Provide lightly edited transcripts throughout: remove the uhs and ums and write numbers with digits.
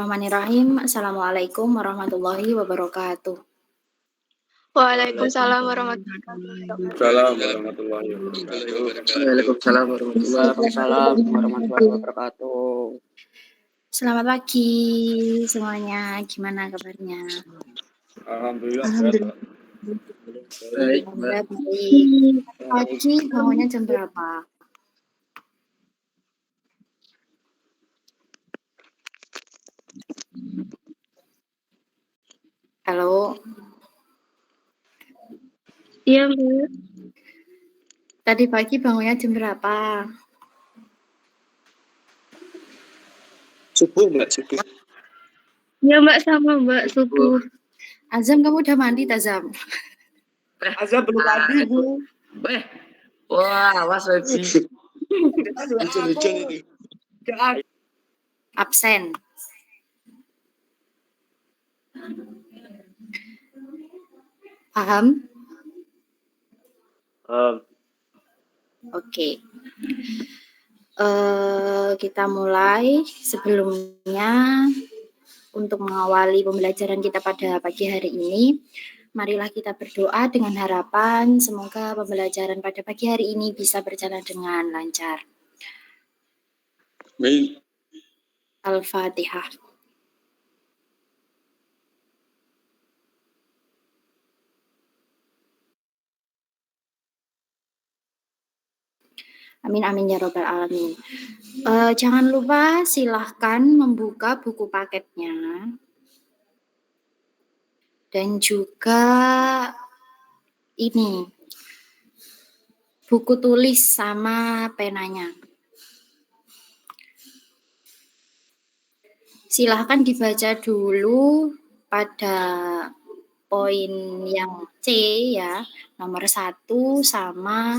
Bismillahirrahmanirrahim. Assalamualaikum warahmatullahi wabarakatuh. Waalaikumsalam warahmatullahi wabarakatuh. Waalaikumsalam warahmatullahi wabarakatuh. Selamat pagi semuanya. Gimana kabarnya? Alhamdulillah. Baik. Pagi bangunnya jam berapa? Halo. Iya, Mbak. Tadi pagi bangunnya jam berapa? Subuh, Mbak, subuh. Iya, Mbak, sama Mbak, subuh. Azam, kamu udah mandi, Tazam? Azam belum mandi, Bu. Wah, awas lagi. Hujan ini. Absen. Paham? Oke. Kita mulai. Sebelumnya, untuk mengawali pembelajaran kita pada pagi hari ini, marilah kita berdoa dengan harapan semoga pembelajaran pada pagi hari ini bisa berjalan dengan lancar. Amin. Al-Fatihah. Amin amin ya robbal alamin. Jangan lupa silahkan membuka buku paketnya dan juga ini buku tulis sama penanya. Silahkan dibaca dulu pada poin yang C ya, nomor 1 sama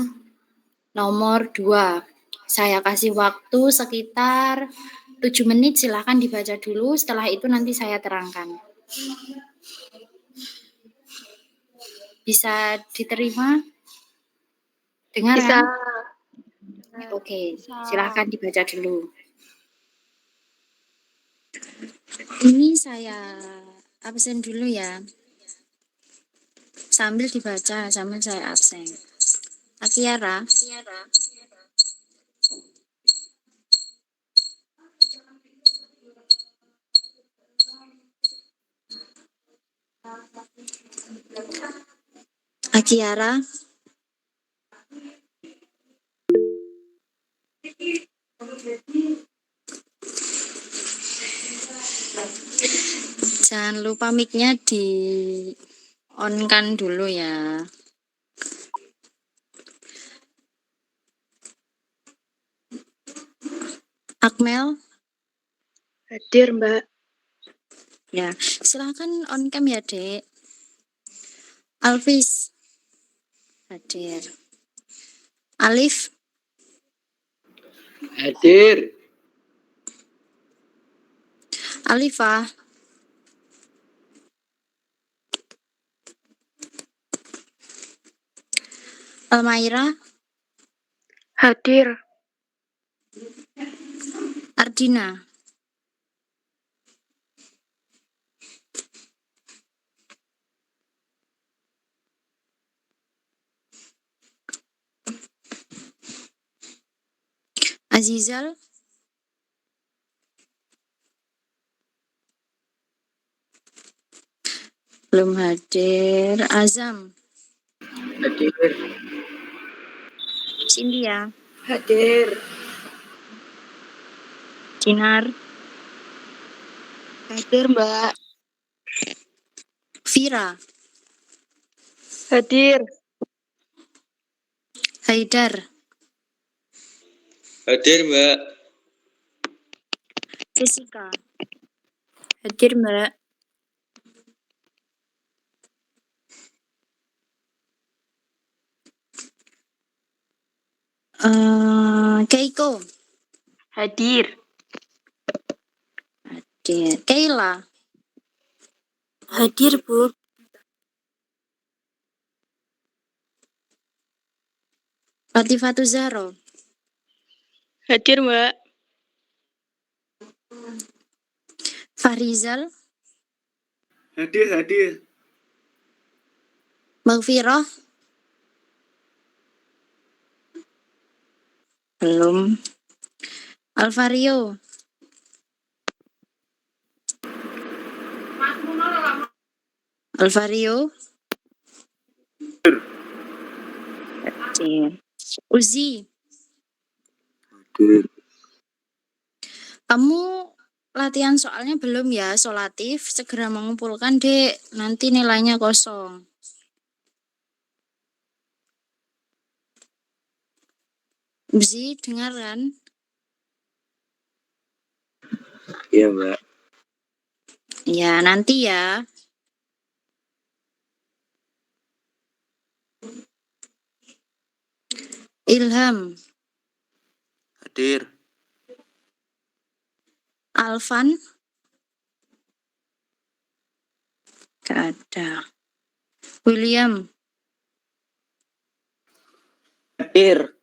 nomor 2. Saya kasih waktu sekitar 7 menit, silahkan dibaca dulu, setelah itu nanti saya terangkan. Bisa diterima? Dengar Bisa. kan? Oke, silahkan dibaca dulu. Ini saya absen dulu ya. Sambil dibaca, sambil saya absen. Akiara. Akiara. Jangan lupa mic-nya di on-kan dulu ya. Akmel. Hadir, Mbak. Ya, silakan on cam ya, Dek. Alvis. Hadir. Alif. Hadir. Alifah. Almaira. Hadir. Ardina. Azizal. Belum hadir. Azam. Hadir. Cynthia. Hadir. Dinar. Hadir, Mbak. Vira. Hadir. Haidar. Hadir, Mbak. Jessica. Hadir, Mbak. Keiko. Hadir. Hadir. Kayla. Hadir, Bu. Latifatu Zahro. Hadir, Mbak. Farizal, Hadir. Maghfirah, belum. Alvario, Hadir. Uzi, Hadir. kamu latihan soalnya belum ya, solatif, segera mengumpulkan dek, nanti nilainya kosong. Uzi, dengar kan? Iya, Mbak. Ya, nanti ya. Ilham, Hadir. Alvan, gak ada. William, Hadir.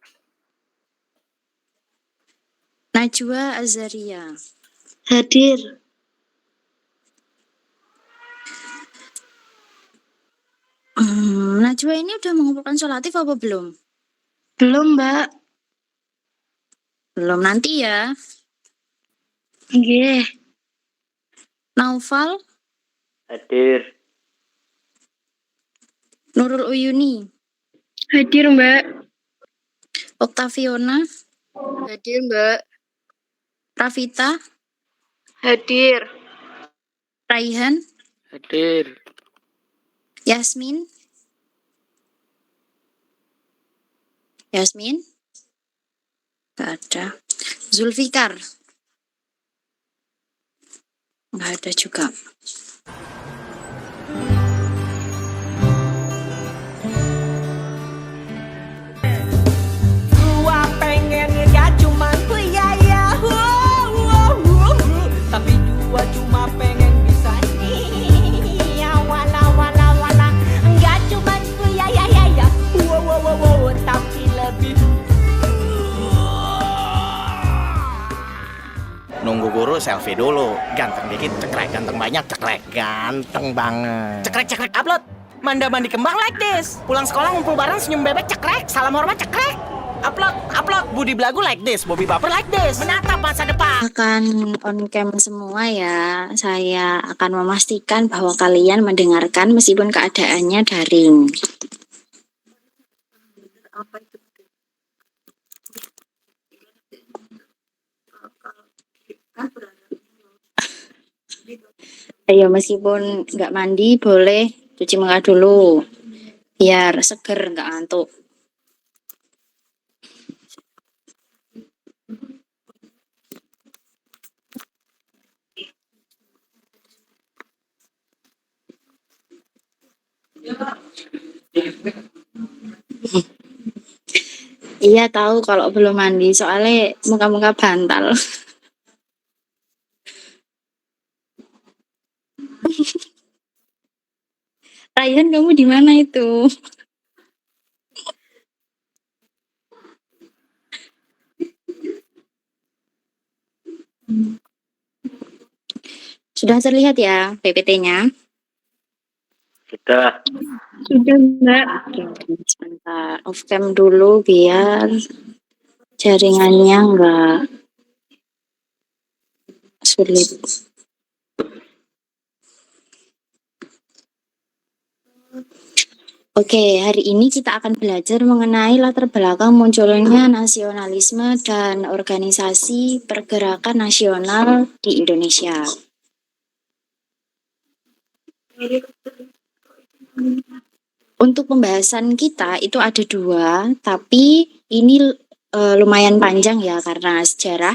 Najwa Azaria. Hadir. Najwa ini udah mengumpulkan solatif apa belum? Belum, Mbak. Belum, nanti ya. Nggih. Naufal, Hadir. Nurul Uyuni, Hadir, Mbak. Oktaviona, Hadir, Mbak. Rafita, Hadir. Raihan, Hadir. Yasmin, gak ada. Zulfikar, gak ada juga. Gua pengen gak cuma kuliah, tapi gua cuma pengen bisa ya wala gak cuma kuliah tapi lebih Nunggu guru selfie dulu. Ganteng dikit cekrek, ganteng banyak cekrek, ganteng banget. Cekrek upload. Mandi kembang like this. Pulang sekolah ngumpul bareng senyum bebek cekrek. Salam hormat cekrek. Upload. Budi Belagu like this. Bobby Baper like this. Menatap masa depan. Akan on cam semua ya. Saya akan memastikan bahwa kalian mendengarkan meskipun keadaannya daring. Ayo, meskipun nggak mandi boleh cuci muka dulu biar seger, nggak ngantuk. Iya tahu kalau belum mandi, soalnya muka-muka bantal. Ryan, kamu di mana itu? Sudah terlihat ya PPT-nya? Sudah. Sudah, Mbak. Oke, sebentar. Off cam dulu biar jaringannya nggak sulit. Oke, hari ini kita akan belajar mengenai latar belakang munculnya nasionalisme dan organisasi pergerakan nasional di Indonesia. Untuk pembahasan kita itu ada dua, tapi ini lumayan panjang ya karena sejarah.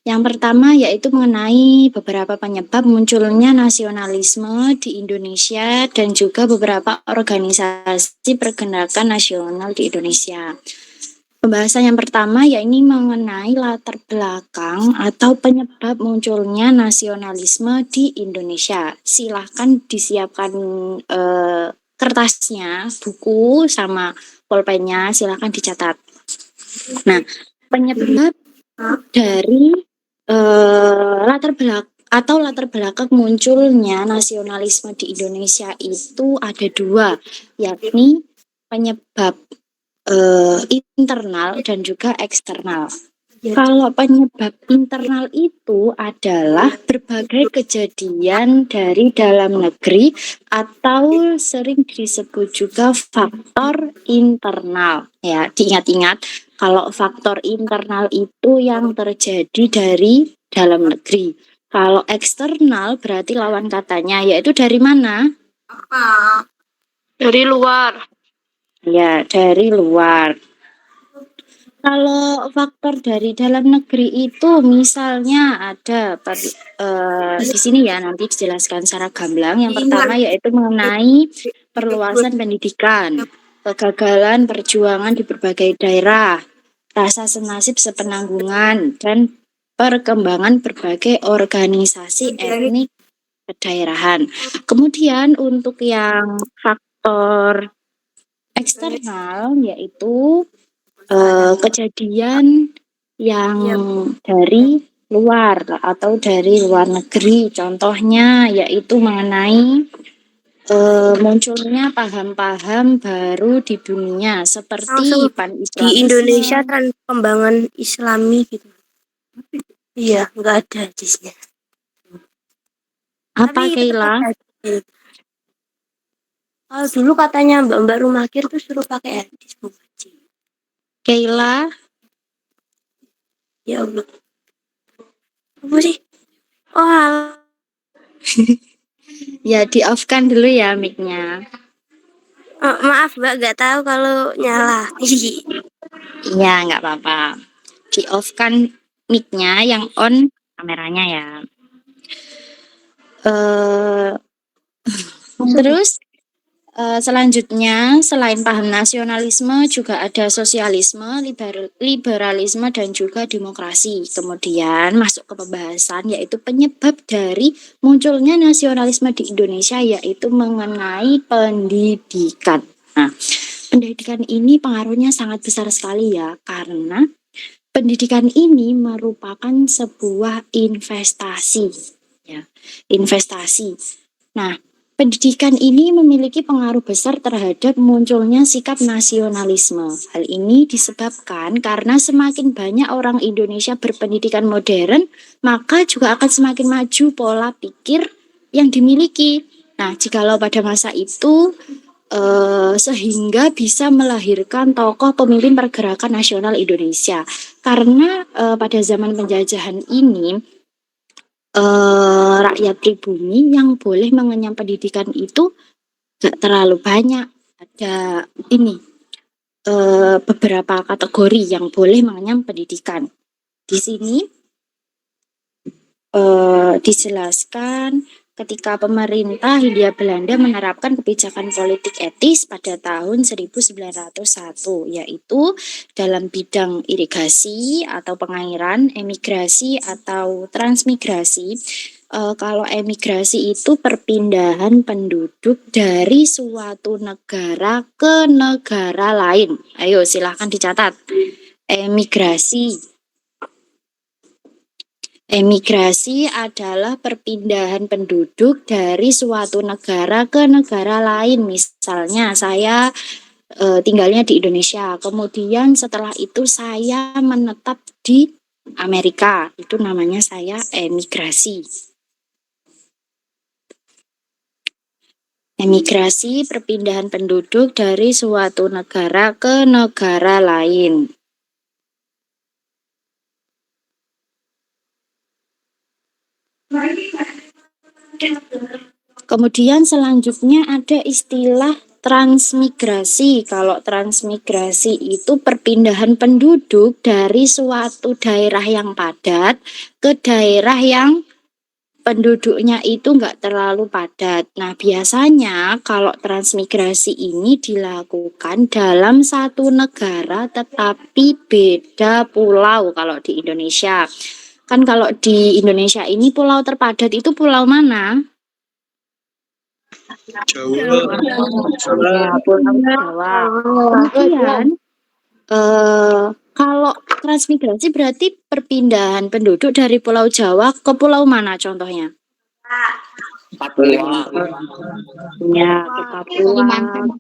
Yang pertama yaitu mengenai beberapa penyebab munculnya nasionalisme di Indonesia dan juga beberapa organisasi pergerakan nasional di Indonesia. Pembahasan yang pertama yaitu mengenai latar belakang atau penyebab munculnya nasionalisme di Indonesia. Silahkan disiapkan kertasnya, buku sama pulpennya, silahkan dicatat. Nah, penyebab dari latar atau latar belakang munculnya nasionalisme di Indonesia itu ada dua, yakni penyebab internal dan juga eksternal. Kalau penyebab internal itu adalah berbagai kejadian dari dalam negeri atau sering disebut juga faktor internal. Ya, diingat-ingat kalau faktor internal itu yang terjadi dari dalam negeri. Kalau eksternal berarti lawan katanya, yaitu dari mana? Dari luar. Ya, dari luar. Kalau faktor dari dalam negeri itu misalnya ada di sini ya nanti dijelaskan secara gamblang. Yang pertama yaitu mengenai perluasan pendidikan, kegagalan perjuangan di berbagai daerah, rasa senasib sepenanggungan, dan perkembangan berbagai organisasi etnik kedaerahan. Kemudian untuk yang faktor eksternal yaitu kejadian yang dari luar atau dari luar negeri. Contohnya yaitu mengenai munculnya paham-paham baru di dunia seperti pan-islamisme. Di Indonesia kan perkembangan Islami gitu. Iya, nggak ada hadisnya. Apa Tapi Keila? Kalau dulu katanya mbak-mbak rumah kir tuh suruh pakai hadis Bu Haji. Keila? Ya Allah. Apa sih? Oh, Ya di-off-kan dulu ya mic-nya. maaf mbak, nggak tahu kalau nyala. Iya, nggak apa-apa. Di-off-kan mic-nya, yang on kameranya ya. Terus selanjutnya selain paham nasionalisme juga ada sosialisme, liberalisme dan juga demokrasi. Kemudian masuk ke pembahasan yaitu penyebab dari munculnya nasionalisme di Indonesia yaitu mengenai pendidikan. Nah, pendidikan ini pengaruhnya sangat besar sekali ya karena pendidikan ini merupakan sebuah investasi ya, investasi. Nah, pendidikan ini memiliki pengaruh besar terhadap munculnya sikap nasionalisme. Hal ini disebabkan karena semakin banyak orang Indonesia berpendidikan modern, maka juga akan semakin maju pola pikir yang dimiliki. Nah, jikalau pada masa itu sehingga bisa melahirkan tokoh pemimpin pergerakan nasional Indonesia. Karena pada zaman penjajahan ini rakyat pribumi yang boleh mengenyam pendidikan itu gak terlalu banyak. Ada ini beberapa kategori yang boleh mengenyam pendidikan. Di sini dijelaskan ketika pemerintah Hindia Belanda menerapkan kebijakan politik etis pada tahun 1901, yaitu dalam bidang irigasi atau pengairan, emigrasi atau transmigrasi. Kalau emigrasi itu perpindahan penduduk dari suatu negara ke negara lain. Ayo silahkan dicatat. Emigrasi adalah perpindahan penduduk dari suatu negara ke negara lain. Misalnya saya tinggalnya di Indonesia, kemudian setelah itu saya menetap di Amerika, itu namanya saya emigrasi. Emigrasi perpindahan penduduk dari suatu negara ke negara lain. Kemudian selanjutnya ada istilah transmigrasi. Kalau transmigrasi itu perpindahan penduduk dari suatu daerah yang padat ke daerah yang penduduknya itu enggak terlalu padat. Nah, biasanya kalau transmigrasi ini dilakukan dalam satu negara tetapi beda pulau kalau di Indonesia. Kan kalau di Indonesia ini pulau terpadat itu pulau mana? Jawa. Ya, pulau Jawa. Kemudian Kalau transmigrasi berarti perpindahan penduduk dari Pulau Jawa ke pulau mana contohnya? Papua. Ya, ke Papua,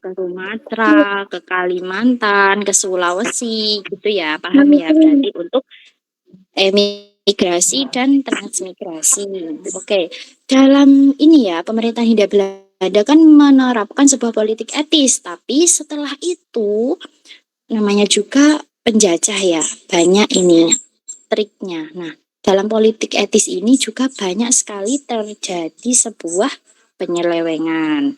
ke Sumatera, ke Kalimantan, ke Sulawesi, gitu ya, paham ya? Berarti untuk emigrasi dan transmigrasi. Oke, dalam ini ya, pemerintah Hindia Belanda kan menerapkan sebuah politik etis, tapi setelah itu namanya juga penjajah ya, banyak ini triknya. Nah, dalam politik etis ini juga banyak sekali terjadi sebuah penyelewengan.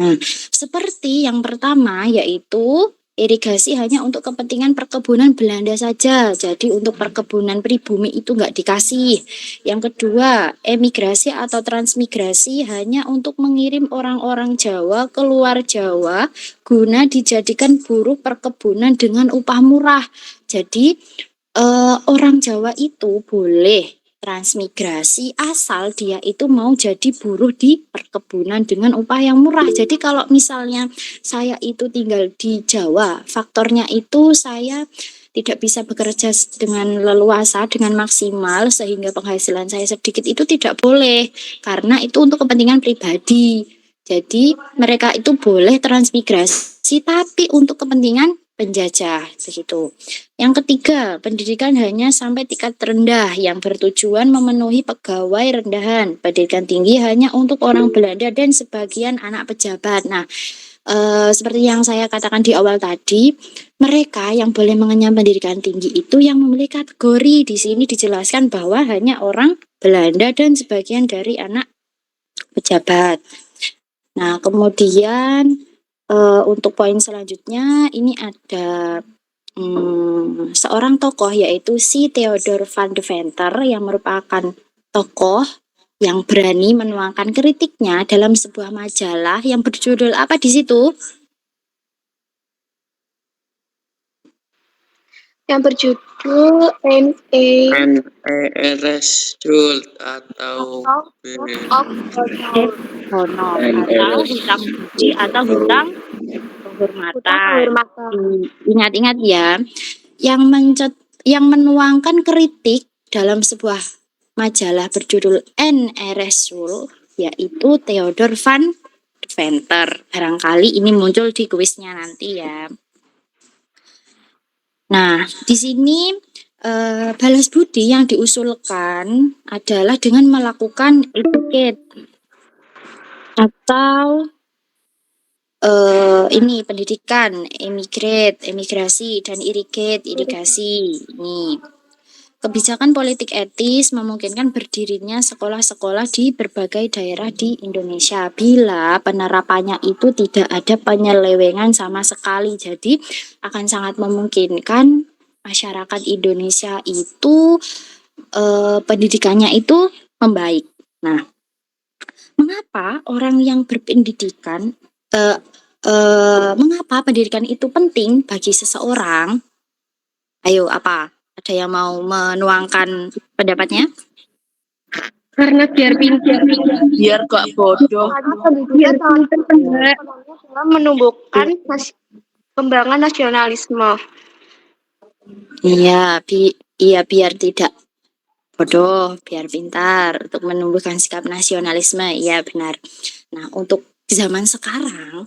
Nah, seperti yang pertama yaitu irigasi hanya untuk kepentingan perkebunan Belanda saja. Jadi untuk perkebunan pribumi itu nggak dikasih. Yang kedua, emigrasi atau transmigrasi hanya untuk mengirim orang-orang Jawa keluar Jawa guna dijadikan buruh perkebunan dengan upah murah. Jadi orang Jawa itu boleh transmigrasi asal dia itu mau jadi buruh di perkebunan dengan upah yang murah. Jadi kalau misalnya saya itu tinggal di Jawa, faktornya itu saya tidak bisa bekerja dengan leluasa, dengan maksimal sehingga penghasilan saya sedikit, itu tidak boleh karena itu untuk kepentingan pribadi. Jadi mereka itu boleh transmigrasi tapi untuk kepentingan penjajah begitu. Yang ketiga, pendidikan hanya sampai tingkat rendah yang bertujuan memenuhi pegawai rendahan. Pendidikan tinggi hanya untuk orang Belanda dan sebagian anak pejabat. Nah, seperti yang saya katakan di awal tadi, mereka yang boleh mengenyam pendidikan tinggi itu yang memiliki kategori. Di sini dijelaskan bahwa hanya orang Belanda dan sebagian dari anak pejabat. Nah, kemudian untuk poin selanjutnya ini ada seorang tokoh yaitu si Theodor van de Venter yang merupakan tokoh yang berani menuangkan kritiknya dalam sebuah majalah yang berjudul apa di situ? Yang berjudul NERS Jul atau Honor atau hutang budi atau hutang penghormatan. Ingat-ingat ya, yang menuangkan kritik dalam sebuah majalah berjudul NRS Jul yaitu Theodor van de Venter. Barangkali ini muncul di kuisnya nanti ya. Nah, di sini balas budi yang diusulkan adalah dengan melakukan etiket atau ini pendidikan, emigrasi, dan irigasi. Ini kebijakan politik etis memungkinkan berdirinya sekolah-sekolah di berbagai daerah di Indonesia bila penerapannya itu tidak ada penyelewengan sama sekali. Jadi akan sangat memungkinkan masyarakat Indonesia itu pendidikannya itu membaik. Nah, mengapa orang yang berpendidikan mengapa pendidikan itu penting bagi seseorang? Ayo, apa? Ada yang mau menuangkan pendapatnya? Karena biar pintar, biar gak bodoh. biar pintar menumbuhkan kembangan nasionalisme. Iya, biar tidak bodoh, biar pintar untuk menumbuhkan sikap nasionalisme. Iya, benar. Nah, untuk zaman sekarang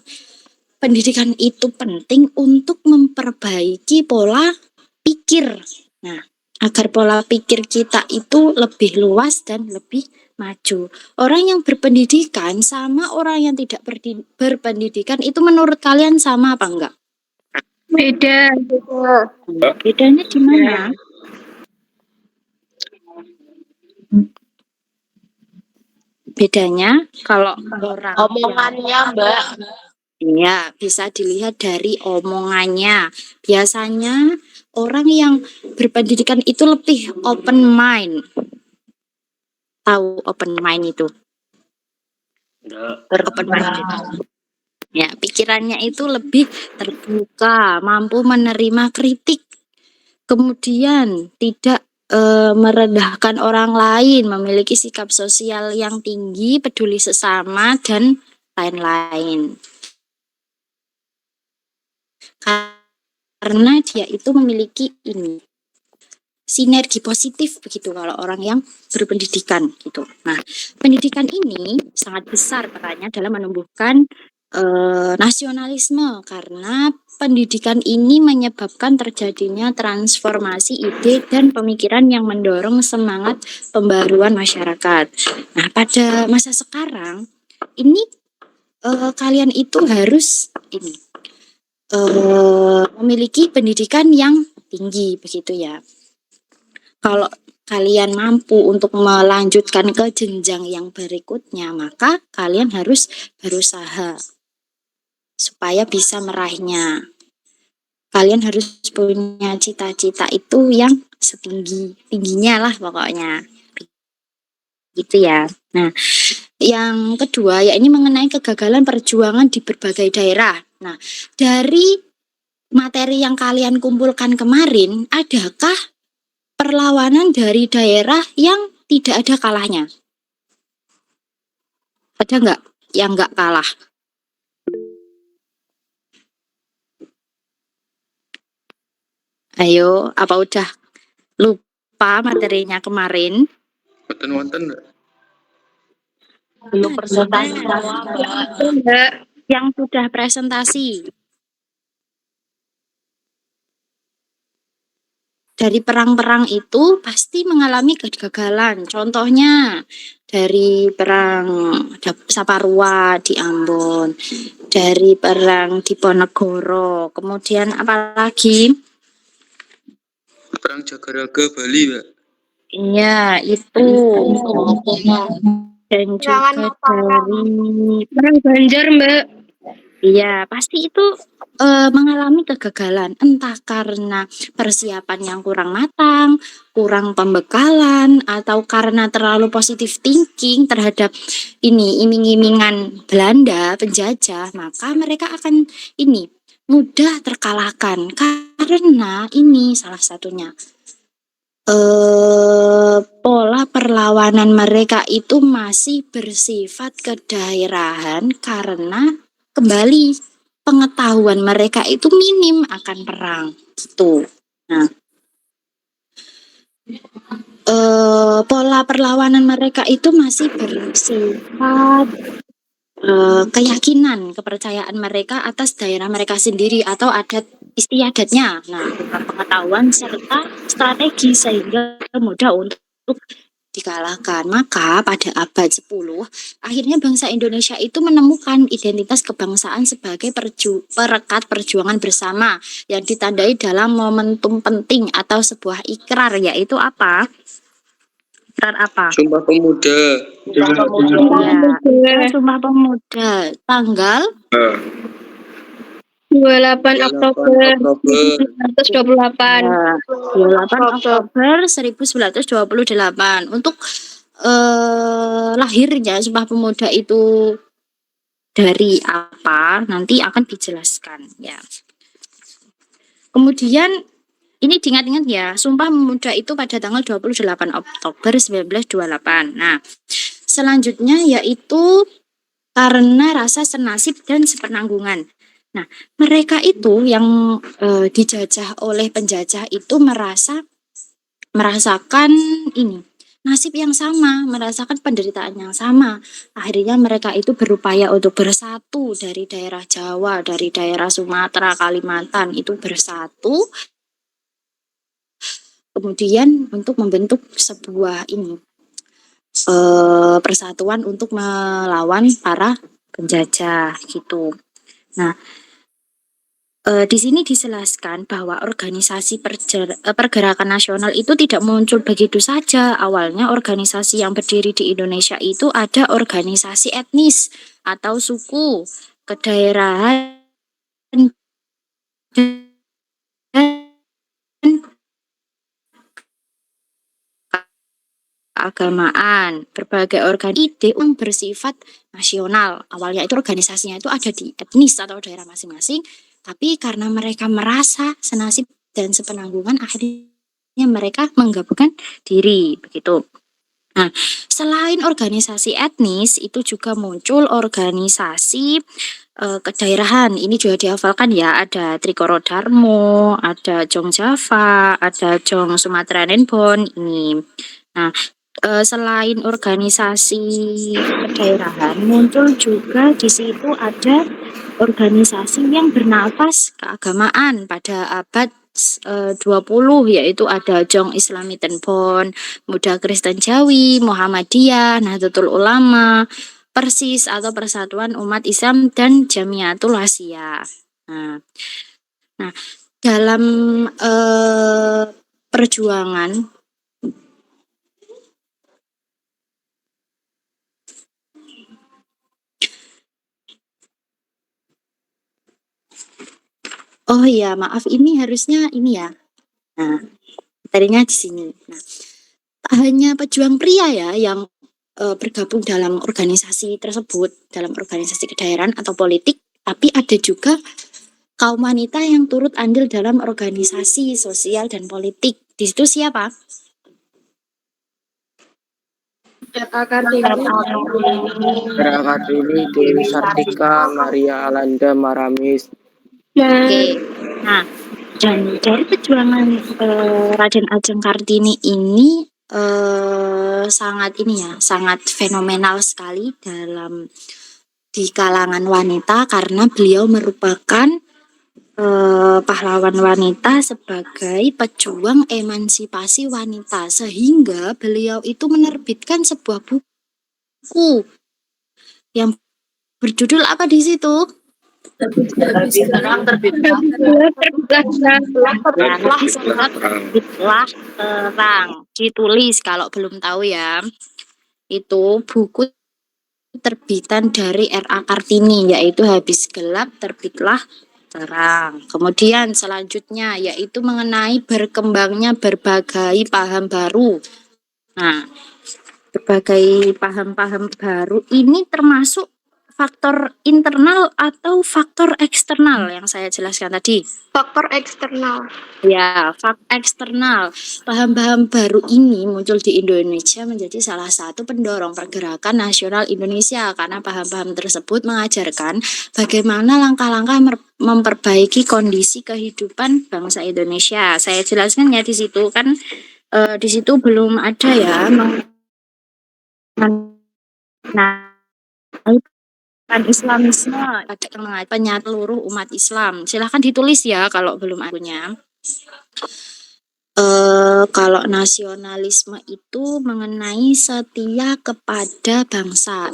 pendidikan itu penting untuk memperbaiki pola pikir. Nah, agar pola pikir kita itu lebih luas dan lebih maju. Orang yang berpendidikan sama orang yang tidak berpendidikan itu menurut kalian sama apa enggak? Beda. Bedanya di mana? Bedanya kalau orang Omongannya, Mbak. ya bisa dilihat dari omongannya. Biasanya orang yang berpendidikan itu lebih open mind. Tahu open mind itu? Open mind. Ya, pikirannya itu lebih terbuka, mampu menerima kritik. Kemudian tidak merendahkan orang lain, memiliki sikap sosial yang tinggi, peduli sesama dan lain-lain. karena dia itu memiliki ini sinergi positif begitu kalau orang yang berpendidikan gitu. Nah, pendidikan ini sangat besar perannya dalam menumbuhkan nasionalisme karena pendidikan ini menyebabkan terjadinya transformasi ide dan pemikiran yang mendorong semangat pembaruan masyarakat. Nah, pada masa sekarang ini kalian itu harus ini memiliki pendidikan yang tinggi begitu ya. Kalau kalian mampu untuk melanjutkan ke jenjang yang berikutnya, maka kalian harus berusaha supaya bisa meraihnya. Kalian harus punya cita-cita itu yang setinggi-tingginya lah pokoknya. Gitu ya. Nah, yang kedua ya ini mengenai kegagalan perjuangan di berbagai daerah. Nah, dari materi yang kalian kumpulkan kemarin, adakah perlawanan dari daerah yang tidak ada kalahnya? Ada nggak yang nggak kalah? Ayo, apa udah lupa materinya kemarin? Wonten. Belum presentasi Yang sudah presentasi. Dari perang-perang itu pasti mengalami kegagalan. Contohnya dari perang Saparua di Ambon, dari perang Diponegoro, kemudian apalagi? Perang Jagaraga Bali, Mbak. Iya, itu. Dan juga dari Perang Banjar, Mbak. iya, pasti itu mengalami kegagalan, entah karena persiapan yang kurang matang, kurang pembekalan, atau karena terlalu positive thinking terhadap ini iming-imingan Belanda penjajah, maka mereka akan ini mudah terkalahkan karena ini salah satunya pola perlawanan mereka itu masih bersifat kedaerahan karena kembali pengetahuan mereka itu minim akan perang gitu. Nah, pola perlawanan mereka itu masih bersifat keyakinan, kepercayaan mereka atas daerah mereka sendiri atau adat istiadatnya. Nah, pengetahuan serta strategi sehingga mudah untuk dikalahkan. Maka pada abad 10, akhirnya bangsa Indonesia itu menemukan identitas kebangsaan sebagai perekat perjuangan bersama yang ditandai dalam momentum penting atau sebuah ikrar, yaitu apa? Ikrar apa? Sumpah Pemuda. Ya, Sumpah Pemuda tanggal 28 Oktober 1928. 28 Oktober 1928. Untuk lahirnya Sumpah Pemuda itu dari apa nanti akan dijelaskan ya. Kemudian ini diingat-ingat ya, Sumpah Pemuda itu pada tanggal 28 Oktober 1928. Nah, selanjutnya yaitu karena rasa senasib dan sepenanggungan. Nah, mereka itu yang dijajah oleh penjajah itu merasakan ini nasib yang sama, merasakan penderitaan yang sama. Akhirnya mereka itu berupaya untuk bersatu dari daerah Jawa, dari daerah Sumatera, Kalimantan itu bersatu. Kemudian untuk membentuk sebuah ini persatuan untuk melawan para penjajah gitu. Nah, di sini dijelaskan bahwa organisasi pergerakan nasional itu tidak muncul begitu saja. Awalnya organisasi yang berdiri di Indonesia itu ada organisasi etnis atau suku, kedaerahan, keagamaan, berbagai organisasi yang bersifat nasional. Awalnya itu organisasinya itu ada di etnis atau daerah masing-masing. Tapi karena mereka merasa senasib dan sepenanggungan, akhirnya mereka menggabungkan diri, begitu. Nah, selain organisasi etnis, itu juga muncul organisasi kedaerahan. Ini juga dihafalkan ya. Ada Trikoro Darmo, ada Jong Java, ada Jong Sumatera Nenbon ini. Nah, selain organisasi kedaerahan, muncul juga di situ ada organisasi yang bernafas keagamaan pada abad 20, yaitu ada Jong Islami Tenbon, Muda Kristen Jawi, Muhammadiyah, Nahdlatul Ulama, Persis atau Persatuan Umat Islam, dan Jamiatul Asia. Nah, dalam perjuangan oh iya, maaf, ini harusnya ini ya. Nah, materinya di sini. Nah, tak hanya pejuang pria ya yang bergabung dalam organisasi tersebut, dalam organisasi kedaerahan atau politik, tapi ada juga kaum wanita yang turut andil dalam organisasi sosial dan politik. Di situ siapa? Era Kartini, Dewi Sartika, Maria Alanda, Maramis. Oke. Nah, dan dari perjuangan Raden Ajeng Kartini ini sangat ini ya, sangat fenomenal sekali di kalangan wanita karena beliau merupakan pahlawan wanita sebagai pejuang emansipasi wanita, sehingga beliau itu menerbitkan sebuah buku yang berjudul apa di situ? Terbitlah terang, ditulis kalau belum tahu ya. Itu buku terbitan dari R.A. Kartini, yaitu Habis Gelap Terbitlah Terang. Kemudian selanjutnya yaitu mengenai berkembangnya berbagai paham baru. Nah, berbagai paham-paham baru ini termasuk faktor internal atau faktor eksternal yang saya jelaskan tadi. Faktor eksternal. Ya, faktor eksternal. Paham-paham baru ini muncul di Indonesia menjadi salah satu pendorong pergerakan nasional Indonesia karena paham-paham tersebut mengajarkan bagaimana langkah-langkah memperbaiki kondisi kehidupan bangsa Indonesia. Saya jelaskan ya di situ kan di situ belum ada ya mengenai Islamisme, ada yang mengajak seluruh umat Islam. Silahkan ditulis ya kalau belum punya. Kalau nasionalisme itu mengenai setia kepada bangsa.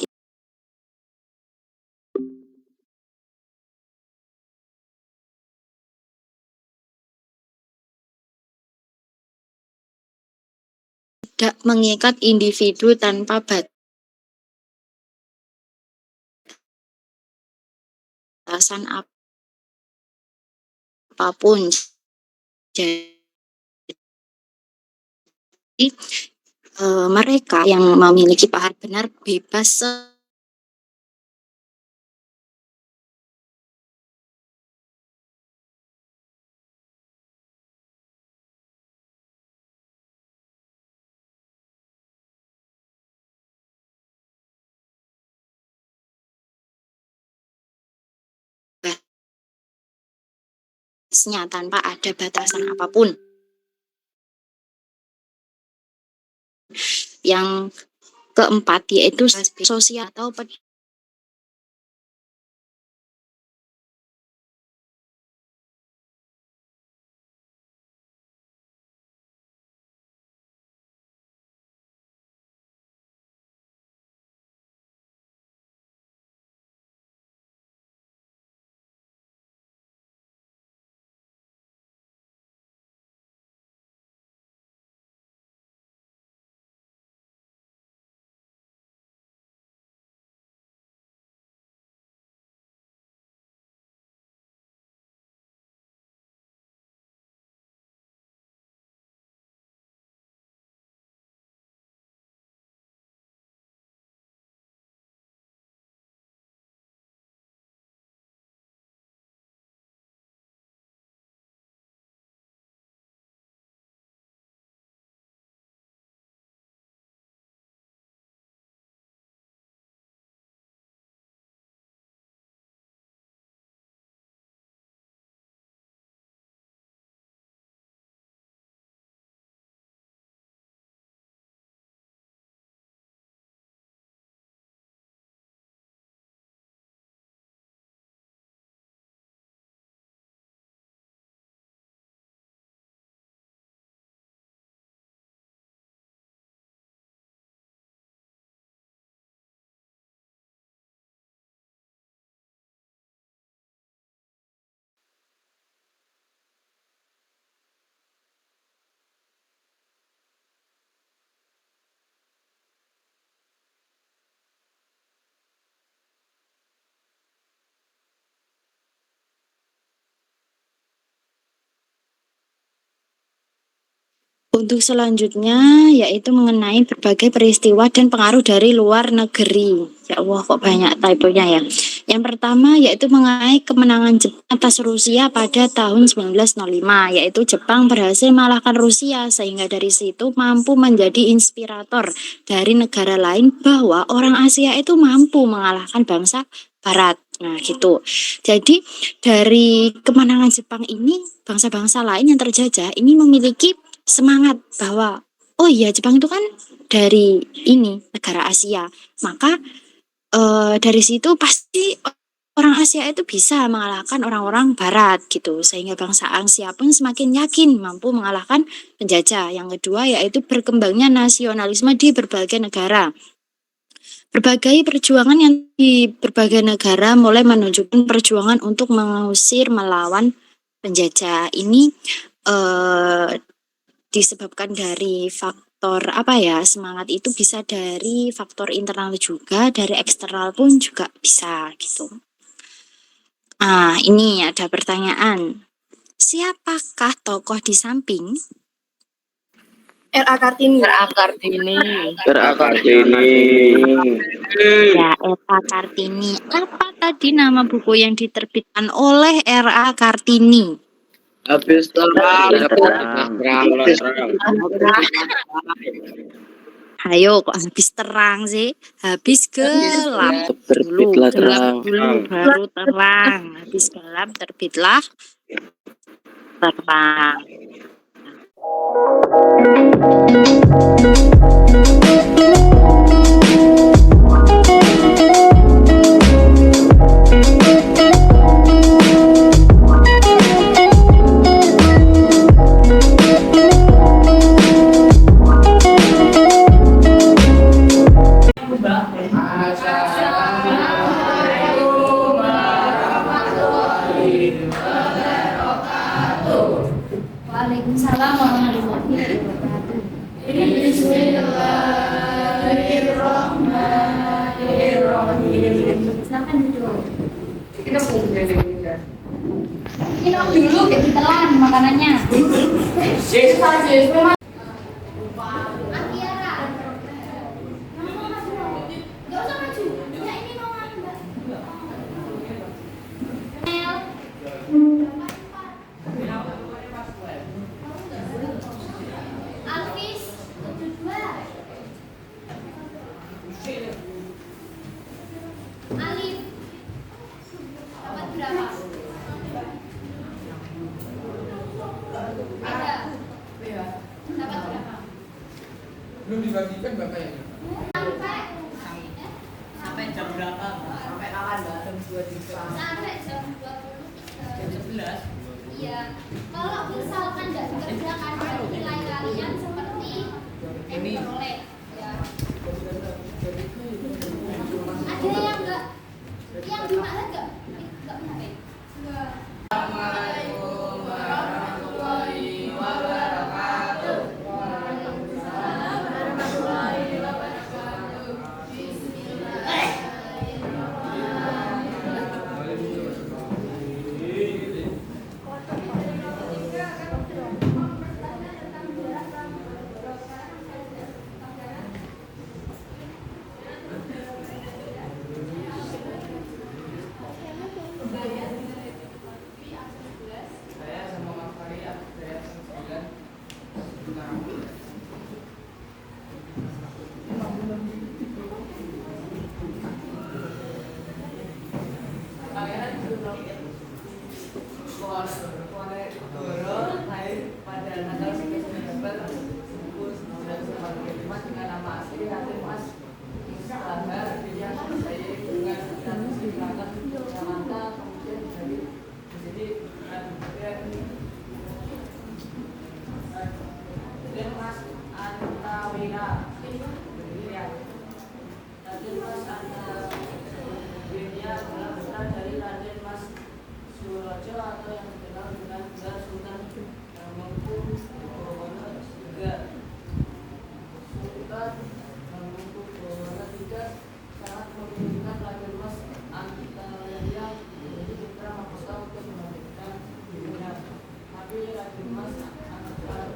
Tidak mengikat individu tanpa batasan apapun. Jadi mereka yang memiliki paham benar bebas bebasnya tanpa ada batasan apapun. Yang keempat yaitu sosial atau Untuk selanjutnya yaitu mengenai berbagai peristiwa dan pengaruh dari luar negeri. Ya Allah, kok banyak typonya ya. Yang pertama yaitu mengenai kemenangan Jepang atas Rusia pada tahun 1905, yaitu Jepang berhasil mengalahkan Rusia sehingga dari situ mampu menjadi inspirator dari negara lain bahwa orang Asia itu mampu mengalahkan bangsa Barat. Nah, gitu. Jadi dari kemenangan Jepang ini, bangsa-bangsa lain yang terjajah ini memiliki semangat bahwa oh iya Jepang itu kan dari ini negara Asia, maka dari situ pasti orang Asia itu bisa mengalahkan orang-orang Barat gitu, sehingga bangsa Asia pun semakin yakin mampu mengalahkan penjajah. Yang kedua yaitu berkembangnya nasionalisme di berbagai negara. Berbagai perjuangan yang di berbagai negara mulai menunjukkan perjuangan untuk mengusir melawan penjajah. Ini disebabkan dari faktor apa ya, semangat itu bisa dari faktor internal juga, dari eksternal pun juga bisa gitu. Nah, ini ada pertanyaan. Siapakah tokoh di samping? R.A. Kartini. Ya, R.A. Kartini. Apa tadi nama buku yang diterbitkan oleh R.A. Kartini? Habis terang. Ayo, kok habis terang sih? Habis gelap dulu, Terbitlah gelap terang. dulu baru terang. Habis gelap terbitlah terang. Waalaikumsalam warahmatullahi wabarakatuh. Bismillahirrahmanirrahim. Silakan duduk. Minum dulu, kayak ditelan makanannya. Alvis, 72. Alif, dapat berapa? Beda. Dapat berapa? Belum dibagikan bapaknya. Sampai Jam berapa? Sampai kapan, Mbak? Jam 23. sampai jam 23. Jam 11. Iya. Kalau misalkan tidak dikerjakan dan nilai kalian seperti yang Ini. diperoleh, ya. Ada yang enggak? Yang dimakan enggak? Enggak punya HP? Enggak. Assalamualaikum warahmatullahi wabarakatuh. Waalaikumsalam warahmatullahi wabarakatuh. Saya sama Mas Fahri dari sembilan. Pada tanggal 19 Desember 1945 dengan nama asli Raden Mas Bahar yang saya dengan status di belakang Jakarta kemudian menjadi Raden Mas Antawira Raden Mas Antawira adalah putra dari Raden Mas Surojo atau yang dikenal dengan gelar Sultan Hamengkubuwono III. Sultan Hamengkubuwono III sangat menginginkan Raden Mas Antawira menjadi putra mahkota untuk memerdekakan dirinya. Tapi Raden Mas Antawira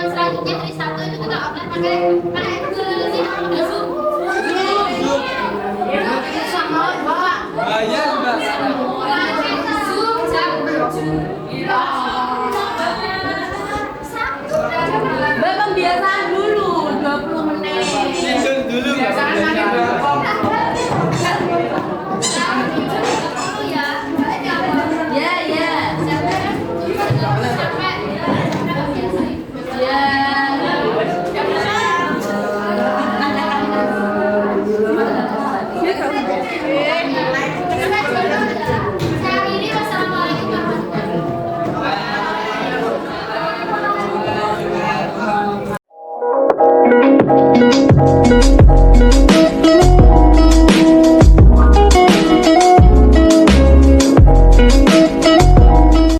selanjutnya hari Sabtu itu kita upload pakai Zoom. Zoom jam 7. Mbak, pembiasaan dulu 20 menit. Tidur dulu. Ya. Ya, ya. Sampai